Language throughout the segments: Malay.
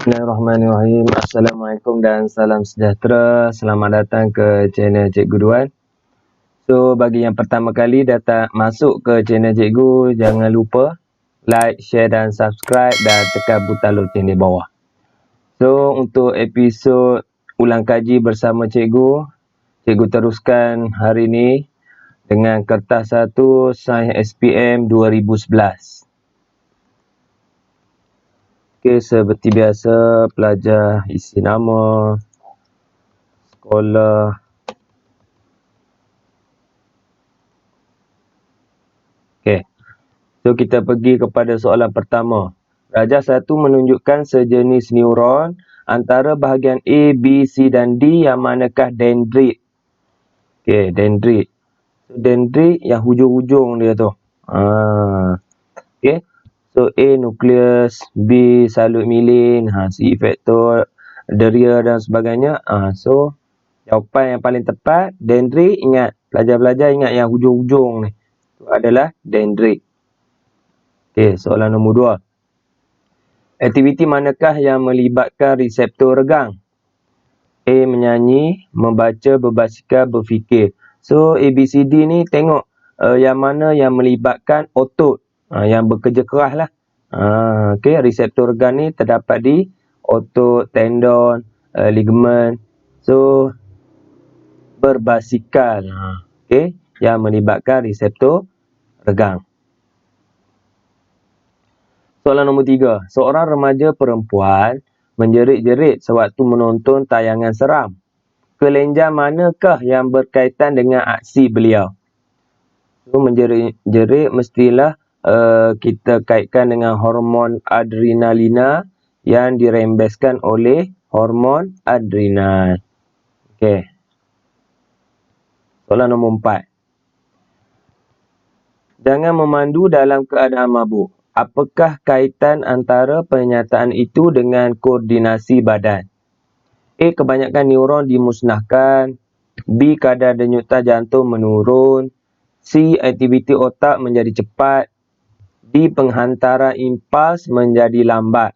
Bismillahirrahmanirrahim. Assalamualaikum dan salam sejahtera. Selamat datang ke channel Cikgu Duan. So, bagi yang pertama kali datang masuk ke channel Cikgu, jangan lupa like, share dan subscribe dan tekan butang loceng di bawah. So, untuk episod ulang kaji bersama Cikgu, Cikgu teruskan hari ini dengan kertas 1 Sains SPM 2011. Okey, seperti biasa, pelajar isi nama, sekolah, okey. So, kita pergi kepada soalan pertama. Rajah 1 menunjukkan sejenis neuron antara bahagian A, B, C dan D yang manakah dendrit. Okey, dendrit. So, dendrit yang hujung-hujung dia tu. Okey. So, A nukleus, B salut milin, C efektor, deria dan sebagainya. So, jawapan yang paling tepat, dendrit, ingat, pelajar-pelajar ingat yang hujung-hujung ni. Itu adalah dendrit. Okey, soalan nombor 2. Aktiviti manakah yang melibatkan reseptor regang? A. Menyanyi, membaca, berbasikal, berfikir. So, A, B, C, D ni tengok yang mana yang melibatkan otot. Yang bekerja keras lah. Okey, reseptor regang ni terdapat di otot, tendon, ligamen. So, berbasikal. Okey, yang melibatkan reseptor regang. Soalan nombor 3. Seorang remaja perempuan menjerit-jerit sewaktu menonton tayangan seram. Kelenjar manakah yang berkaitan dengan aksi beliau? So, menjerit-jerit mestilah kita kaitkan dengan hormon adrenalina yang dirembeskan oleh hormon adrenal. Okey. Soalan nombor 4. Jangan memandu dalam keadaan mabuk. Apakah kaitan antara pernyataan itu dengan koordinasi badan? A. Kebanyakan neuron dimusnahkan. B. Kadar denyutan jantung menurun. C. Aktiviti otak menjadi cepat. D. Penghantaran impuls menjadi lambat.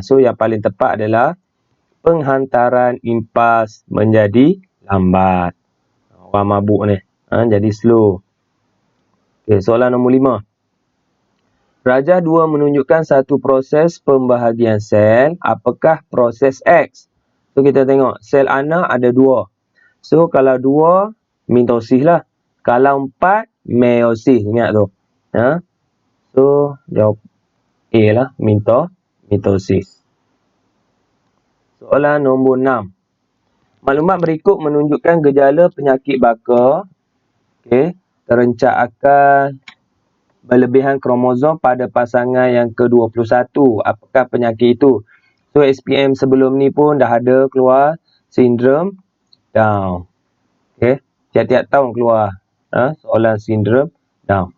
So, yang paling tepat adalah penghantaran impuls menjadi lambat. Orang mabuk ni. Jadi slow. Okay, soalan nombor 5. Rajah 2 menunjukkan satu proses pembahagian sel. Apakah proses X? So, kita tengok. Sel anak ada 2. So, kalau 2, mitosis lah. Kalau 4, meiosis. Ingat tu. So, jawab A lah. Mitosis. Soalan nombor 6. Maklumat berikut menunjukkan gejala penyakit baka. Okay. Terencak akal, berlebihan kromosom pada pasangan yang ke-21. Apakah penyakit itu? So, SPM sebelum ni pun dah ada keluar sindrom Down. Okay. Tiap-tiap tahun keluar soalan sindrom Down.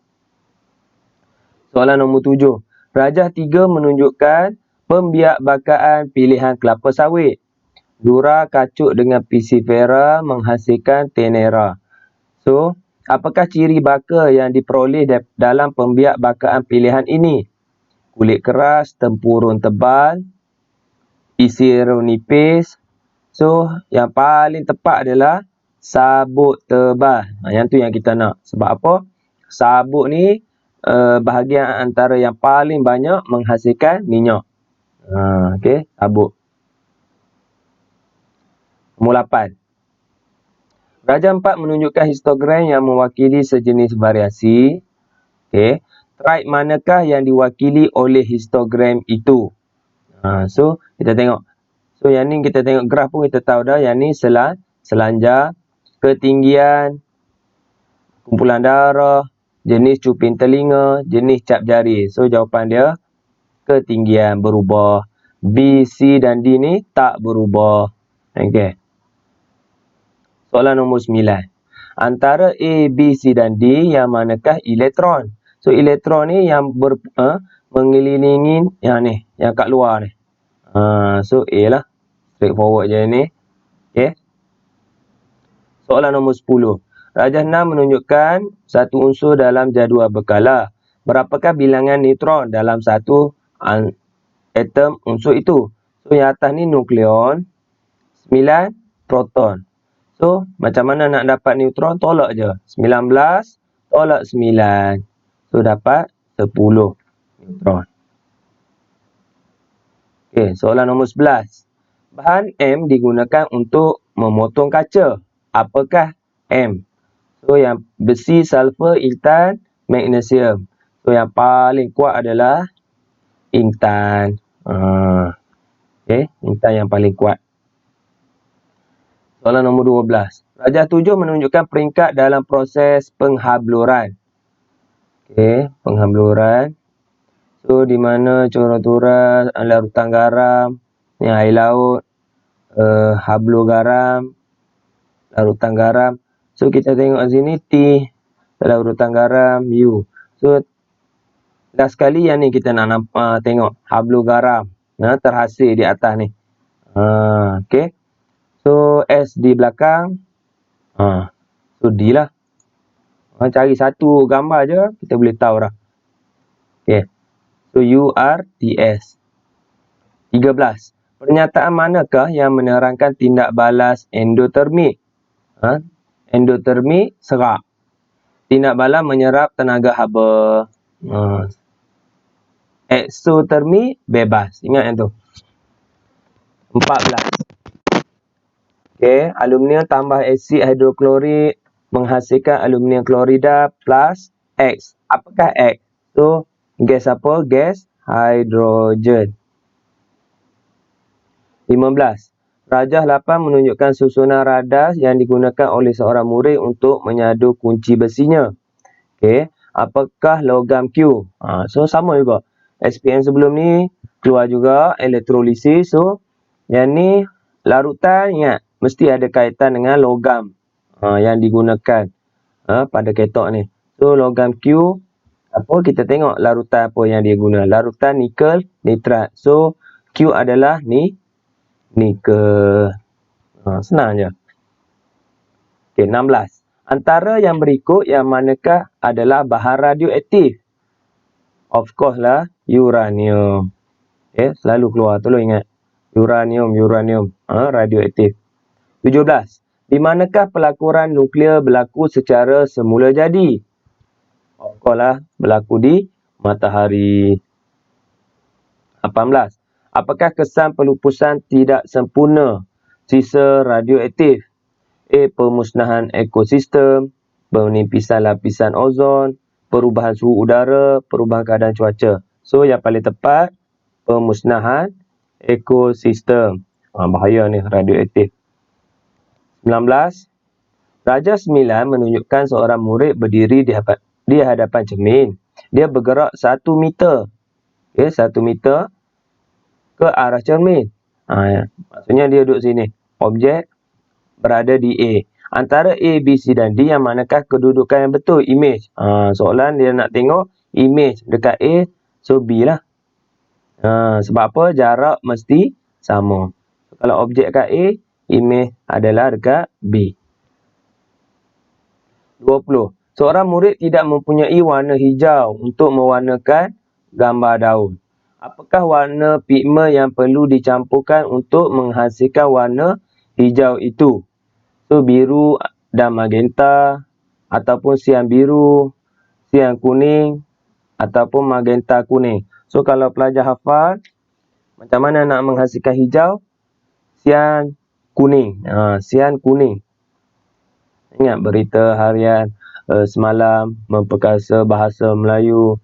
Soalan nombor 7. Rajah 3 menunjukkan pembiakbakaan pilihan kelapa sawit. Dura kacuk dengan pisifera menghasilkan tenera. So, apakah ciri baka yang diperoleh dalam pembiakbakaan pilihan ini? Kulit keras, tempurung tebal, isi nipis. So, yang paling tepat adalah sabut tebal. Yang tu yang kita nak. Sebab apa? Sabut ni bahagian antara yang paling banyak menghasilkan minyak. Okey, sabut. Nombor 8. Rajah 4 menunjukkan histogram yang mewakili sejenis variasi. Okey, trait manakah yang diwakili oleh histogram itu? So, kita tengok. So, yang ni kita tengok graf pun kita tahu dah. Yang ni selanjar, ketinggian, kumpulan darah, jenis cuping telinga, jenis cap jari. So, jawapan dia ketinggian berubah. B, C dan D ni tak berubah. Okey. Soalan nombor 9. Antara A, B, C dan D, yang manakah elektron? So, elektron ni yang mengelilingi yang ni, yang kat luar ni. So, A lah. Straightforward je ni. Okey. Soalan nombor 10. Rajah 6 menunjukkan satu unsur dalam jadual berkala. Berapakah bilangan neutron dalam satu atom unsur itu? So, yang atas ni nukleon, 9 proton. So, macam mana nak dapat neutron? Tolak je. 19 tolak 9. So, dapat 10 neutron. Okey, soalan nombor 11. Bahan M digunakan untuk memotong kaca. Apakah M? So, yang besi, sulfur, intan, magnesium. So, yang paling kuat adalah intan. Okey, intan yang paling kuat. Soalan nombor 12. Rajah 7 menunjukkan peringkat dalam proses penghabluran. Okey, penghabluran. So, di mana curah-curah larutan garam, ni air laut, hablur garam, larutan garam. So, kita tengok sini T, larutan garam, U. So, last sekali yang ni kita nak nampak, tengok hablur garam terhasil di atas ni. Okey. So, S di belakang. So, D lah. Cari satu gambar je, kita boleh tahu dah. Okay. So, URTS. 13. Pernyataan manakah yang menerangkan tindak balas endotermik? Endotermik, serap. Tindak balas menyerap tenaga haba. Eksotermik, bebas. Ingat yang tu. 14. Okay, aluminium tambah asid hidroklorik menghasilkan aluminium klorida plus X. Apakah X? So, gas apa? Gas hidrogen. 15. Rajah 8 menunjukkan susunan radas yang digunakan oleh seorang murid untuk menyadu kunci besinya. Okay, apakah logam Q? So, sama juga. SPM sebelum ni keluar juga elektrolisis. So, yang ni larutan, ingat. Mesti ada kaitan dengan logam yang digunakan pada ketok ni. So, logam Q, apa kita tengok larutan apa yang dia guna. Larutan nikel nitrat. So, Q adalah nikel. Senang je. Okay, 16. Antara yang berikut yang manakah adalah bahan radioaktif? Of course lah, uranium. Okay, selalu keluar. Tolong ingat. Uranium. Radioaktif. 17. Di manakah pelakuran nuklear berlaku secara semula jadi? Of course lah, berlaku di matahari. 18. Apakah kesan pelupusan tidak sempurna sisa radioaktif? A. Pemusnahan ekosistem, penipisan lapisan ozon, perubahan suhu udara, perubahan keadaan cuaca. So, yang paling tepat, pemusnahan ekosistem. Bahaya ni radioaktif. 19. Rajah 9 menunjukkan seorang murid berdiri di hadapan cermin. Dia bergerak 1 meter. Okay, 1 meter ke arah cermin. Maksudnya dia duduk sini. Objek berada di A. Antara A, B, C dan D, yang manakah kedudukan yang betul? Image. Soalan dia nak tengok image dekat A. So, B lah. Sebab apa? Jarak mesti sama. Kalau objek dekat A, image adalah dekat B. 20. Seorang murid tidak mempunyai warna hijau untuk mewarnakan gambar daun. Apakah warna pigmen yang perlu dicampurkan untuk menghasilkan warna hijau itu? So, biru dan magenta, ataupun sian biru, sian kuning, ataupun magenta kuning. So, kalau pelajar hafal, macam mana nak menghasilkan hijau? Sian kuning. Sian kuning. Ingat berita harian semalam memperkasa bahasa Melayu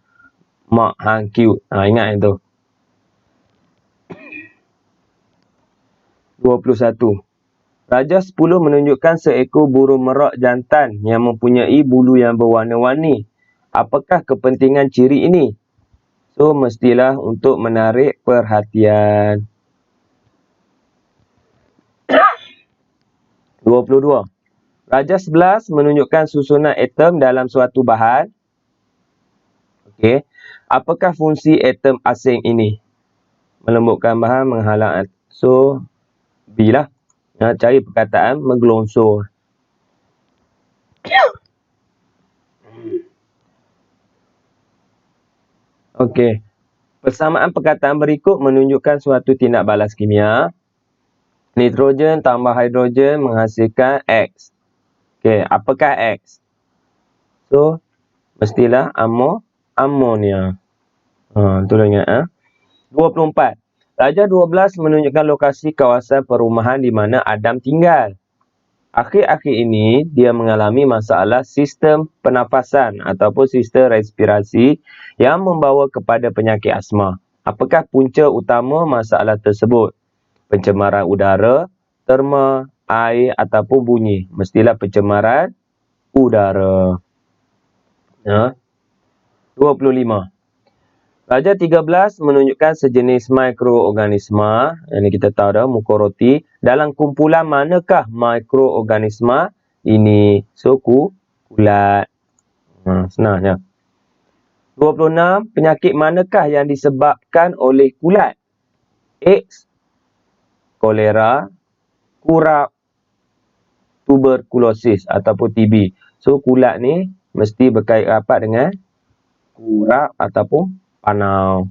Mak Hang Cute. Ingat itu. 21. Rajah 10 menunjukkan seekor burung merak jantan yang mempunyai bulu yang berwarna-warni. Apakah kepentingan ciri ini? So, mestilah untuk menarik perhatian. 22. Rajah 11 menunjukkan susunan atom dalam suatu bahan. Okey. Apakah fungsi atom asing ini? Melembutkan bahan, menghalang. So, B lah. Cari perkataan menggelongsor. Okey. Persamaan perkataan berikut menunjukkan suatu tindak balas kimia. Nitrogen tambah hidrogen menghasilkan X. Okey, apakah X? So, mestilah amonia. Tolong ingat. 24. Darjah 12 menunjukkan lokasi kawasan perumahan di mana Adam tinggal. Akhir-akhir ini, dia mengalami masalah sistem pernafasan ataupun sistem respirasi yang membawa kepada penyakit asma. Apakah punca utama masalah tersebut? Pencemaran udara, terma, air ataupun bunyi. Mestilah pencemaran udara. 25. Darjah 13 menunjukkan sejenis mikroorganisma. Ini kita tahu dah, mukoroti. Dalam kumpulan manakah mikroorganisma ini? So, kulat. Senangnya. 26. Penyakit manakah yang disebabkan oleh kulat? AIDS, kolera, kurap, tuberkulosis ataupun TB. So, kulat ni mesti berkait rapat dengan kurap ataupun panau.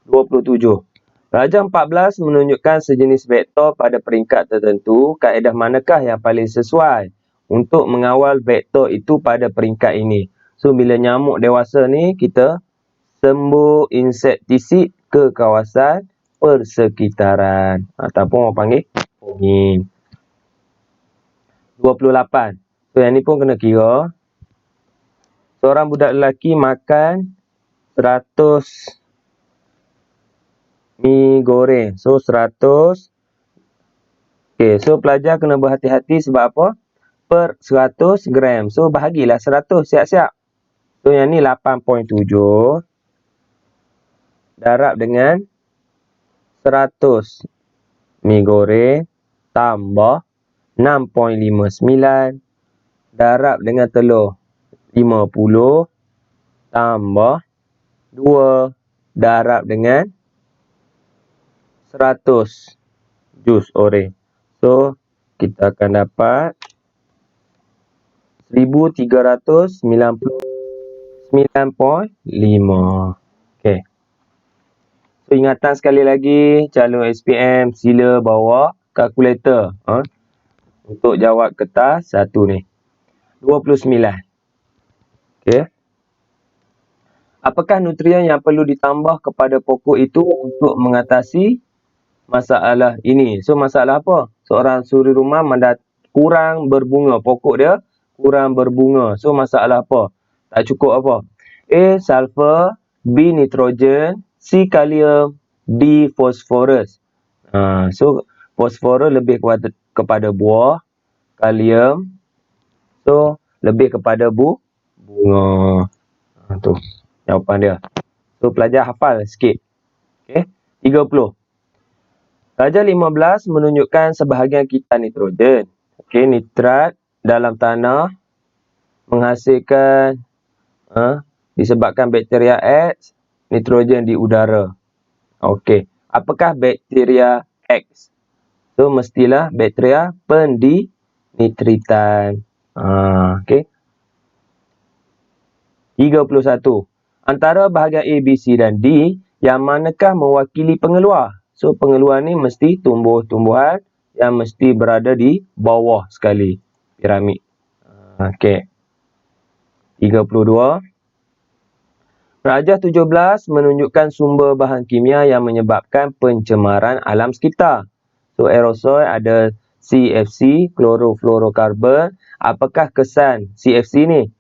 27. Darjah 14 menunjukkan sejenis vektor pada peringkat tertentu. Kaedah manakah yang paling sesuai untuk mengawal vektor itu pada peringkat ini? So, bila nyamuk dewasa ni, kita sembur insektisid ke kawasan persekitaran. Ataupun orang panggil foging. 28. So, yang ni pun kena kira. Seorang budak lelaki makan 100 mi goreng. So, 100. Okay, so pelajar kena berhati-hati sebab apa? Per 100 gram. So, bahagilah 100 siap-siap. So, yang ni 8.7. Darab dengan 100 mi goreng tambah 6.59 darab dengan telur 50 tambah 2 darab dengan 100 jus oranye. So, kita akan dapat 1399.5. Okey. So, ingatan sekali lagi, calon SPM sila bawa kalkulator untuk jawab kertas satu ni. 29. Okey. Apakah nutrien yang perlu ditambah kepada pokok itu untuk mengatasi masalah ini? So, masalah apa? Seorang suri rumah kurang berbunga. Pokok dia kurang berbunga. So, masalah apa? Tak cukup apa? A. Sulfur, B. Nitrogen, C. Kalium, D. Fosforus. So, fosforus lebih kepada buah. Kalium, so, lebih kepada bunga. Tu jawapan dia. So, pelajar hafal sikit. Okay. 30. Darjah 15 menunjukkan sebahagian kitar nitrogen. Okay, nitrat dalam tanah menghasilkan disebabkan bakteria X, nitrogen di udara. Okey, apakah bakteria X? So, mestilah bakteria pendinitritan. Okey. 31. Antara bahagian A, B, C dan D, yang manakah mewakili pengeluar? So, pengeluar ni mesti tumbuh-tumbuhan yang mesti berada di bawah sekali piramid. Okey. 32. Darjah 17 menunjukkan sumber bahan kimia yang menyebabkan pencemaran alam sekitar. So, aerosol ada CFC, klorofluorokarbon. Apakah kesan CFC ni?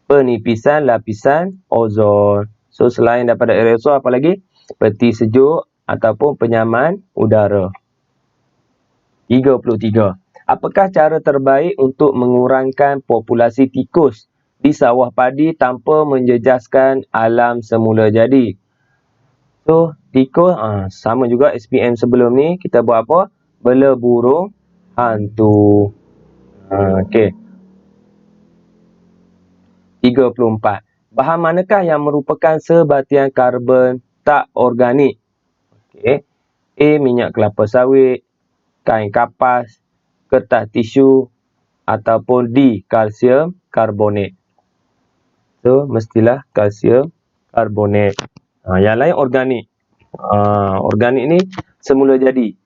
Penipisan lapisan ozon. So, selain daripada aerosol, apa lagi? Peti sejuk ataupun penyaman udara. 33. Apakah cara terbaik untuk mengurangkan populasi tikus di sawah padi tanpa menjejaskan alam semula jadi? So, tikus sama juga SPM sebelum ni. Kita buat apa? Bela burung hantu. Okey. 34. Bahan manakah yang merupakan sebatian karbon tak organik? Okey. A. Minyak kelapa sawit, kain kapas, kertas tisu ataupun D. Kalsium karbonat. So, mestilah kalsium karbonat. Yang lain organik. Organik ni semula jadi.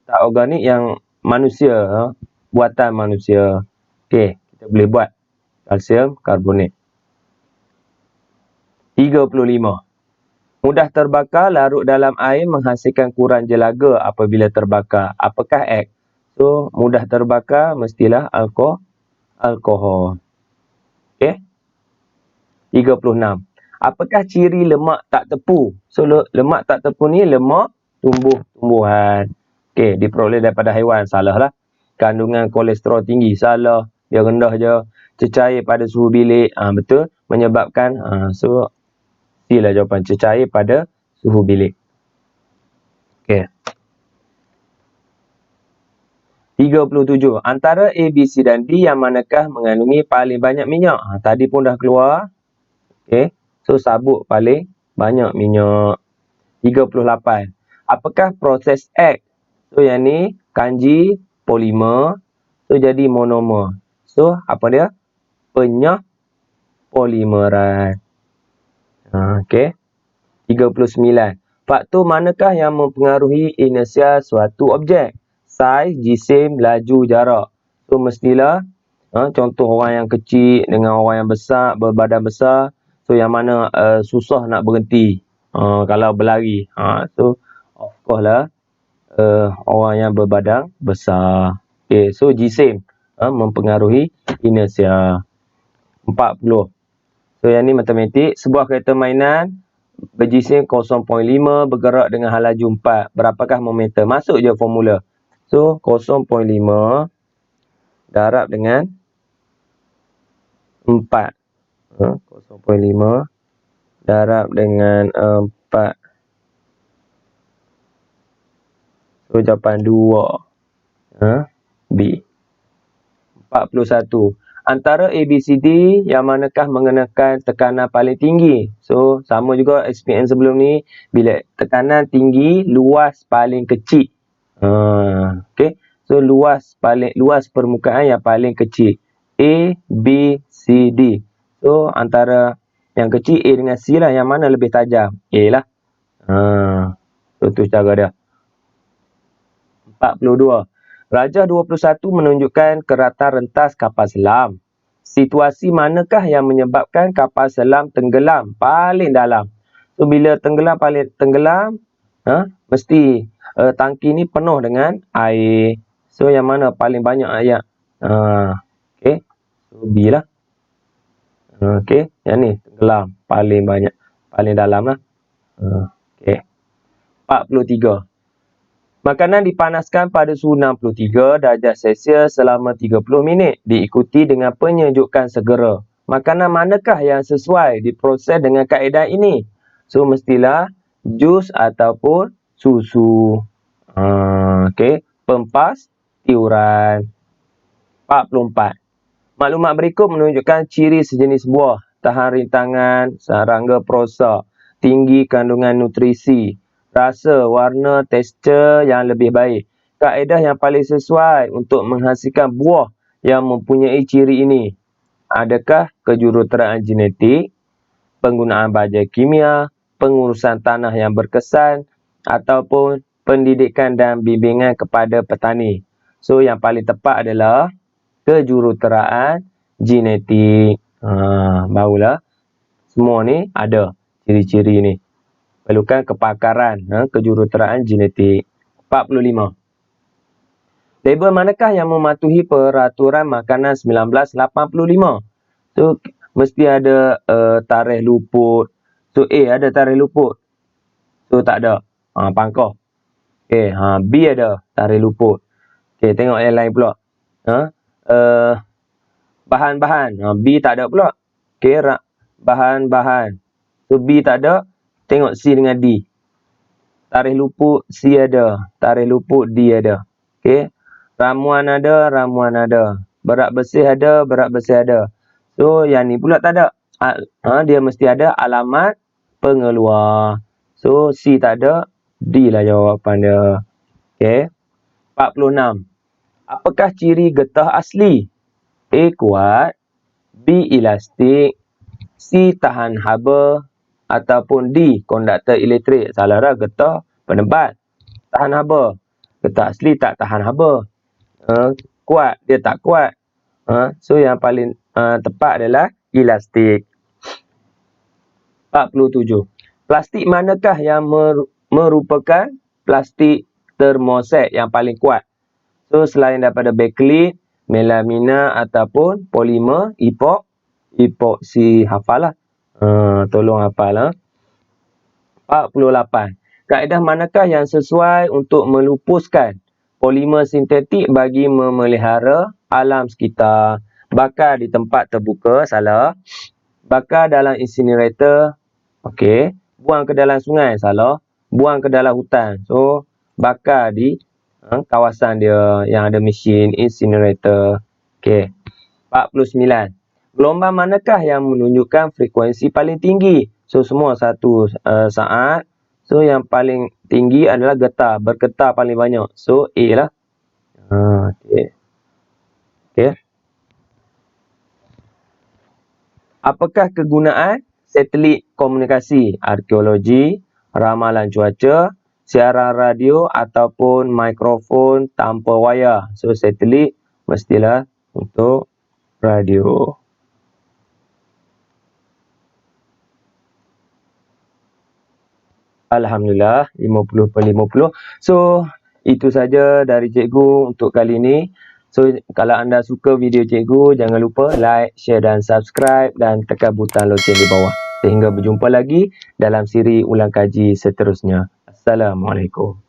Tak organik yang manusia, buatan manusia. Okey, kita boleh buat kalsium karbonat. 35. Mudah terbakar, larut dalam air menghasilkan kurang jelaga apabila terbakar. Apakah X? So, mudah terbakar mestilah alkohol. Okey. 36. Apakah ciri lemak tak tepu? So, lemak tak tepu ni lemak tumbuh-tumbuhan. Okey, diperoleh daripada haiwan. Salah lah. Kandungan kolesterol tinggi. Salah. Dia rendah je. Cecair pada suhu bilik. Betul. Menyebabkan. So, inilah jawapan. Cecair pada suhu bilik. Okey. 37. Antara A, B, C dan D yang manakah mengandungi paling banyak minyak? Tadi pun dah keluar. Okey. So, sabut paling banyak minyak. 38. Apakah proses X? So, yang ni kanji polimer. So, jadi monomer. So, apa dia? Penyah polimeran. Okey. 39. Faktor manakah yang mempengaruhi inersia suatu objek? Saiz, jisim, laju, jarak. So, mestilah contoh orang yang kecil dengan orang yang besar, berbadan besar. So, yang mana susah nak berhenti kalau berlari. So, of course lah orang yang berbadan besar. Okay, so jisim mempengaruhi inersia. 40. So, yang ni matematik. Sebuah kereta mainan berjisim 0.5 bergerak dengan hal laju 4. Berapakah momentum? Masuk je formula. So, 0.5 darab dengan 4. 0.5 darab dengan 4. So, jawapan 2. B. 41. Antara A, B, C, D yang manakah mengenakan tekanan paling tinggi? So, sama juga SPM sebelum ni. Bila tekanan tinggi, luas paling kecil. Okay. So, luas permukaan yang paling kecil. A, B, C, D. So, antara yang kecil A dengan C lah. Yang mana lebih tajam? A lah. Itu cara dia. 42. Rajah 21 menunjukkan keratan rentas kapal selam. Situasi manakah yang menyebabkan kapal selam tenggelam paling dalam? So, bila paling tenggelam, mesti tangki ni penuh dengan air. So, yang mana paling banyak air? Okay. So, B lah. Okay. Yang ni tenggelam paling banyak. Paling dalam lah. Okay. 43. Makanan dipanaskan pada suhu 63 darjah Celsius selama 30 minit. Diikuti dengan penyejukan segera. Makanan manakah yang sesuai diproses dengan kaedah ini? So, mestilah jus ataupun susu. Okay. Pempastiuran. 44. Maklumat berikut menunjukkan ciri sejenis buah. Tahan rintangan, serangga prosa, tinggi kandungan nutrisi, rasa, warna, tekstur yang lebih baik. Kaedah yang paling sesuai untuk menghasilkan buah yang mempunyai ciri ini. Adakah kejuruteraan genetik, penggunaan baja kimia, pengurusan tanah yang berkesan, ataupun pendidikan dan bimbingan kepada petani? So, yang paling tepat adalah kejuruteraan genetik. Barulah semua ni ada ciri-ciri ni. Perlukan kepakaran kejuruteraan genetik. 45. Label manakah yang mematuhi peraturan makanan 1985? So, mesti ada tarikh luput. So, A ada tarikh luput. So, tak ada. Pangkah. Okay. B ada tarikh luput. Okay, tengok yang lain pula. Bahan-bahan. B tak ada pula. Okay, bahan-bahan. So, B tak ada. Tengok C dengan D. Tarikh luput C ada. Tarikh luput D ada. Okay. Ramuan ada. Ramuan ada. Berat bersih ada. Berat bersih ada. So, yang ni pula tak ada. Dia mesti ada alamat pengeluar. So, C tak ada. D lah jawapan dia. Okay. 46. Apakah ciri getah asli? A. Kuat. B. Elastik. C. Tahan haba. ataupun D, konduktor elektrik. Salah dah, getah penebat. Tahan haba. Getah asli tak tahan haba. Kuat, dia tak kuat. So yang paling tepat adalah elastik. 47. Plastik manakah yang merupakan plastik termoset yang paling kuat? So selain daripada bakelite, melamina ataupun polimer epoxy, hafal lah. Tolong hafal. 48. Kaedah manakah yang sesuai untuk melupuskan polimer sintetik bagi memelihara alam sekitar? Bakar di tempat terbuka, salah. Bakar dalam incinerator, okey. Buang ke dalam sungai, salah. Buang ke dalam hutan. So, bakar di kawasan dia yang ada mesin incinerator. Okey. 49. Gelombang manakah yang menunjukkan frekuensi paling tinggi? So, semua satu saat. So, yang paling tinggi adalah getah. Bergetar paling banyak. So, A lah. Okey. Okey. Apakah kegunaan satelit komunikasi? Arkeologi, ramalan cuaca, siaran radio ataupun mikrofon tanpa wayar. So, satelit mestilah untuk radio. Alhamdulillah, 50/50. So, itu saja dari cikgu untuk kali ini. So, kalau anda suka video cikgu, jangan lupa like, share dan subscribe dan tekan butang loceng di bawah. Sehingga berjumpa lagi dalam siri ulang kaji seterusnya. Assalamualaikum.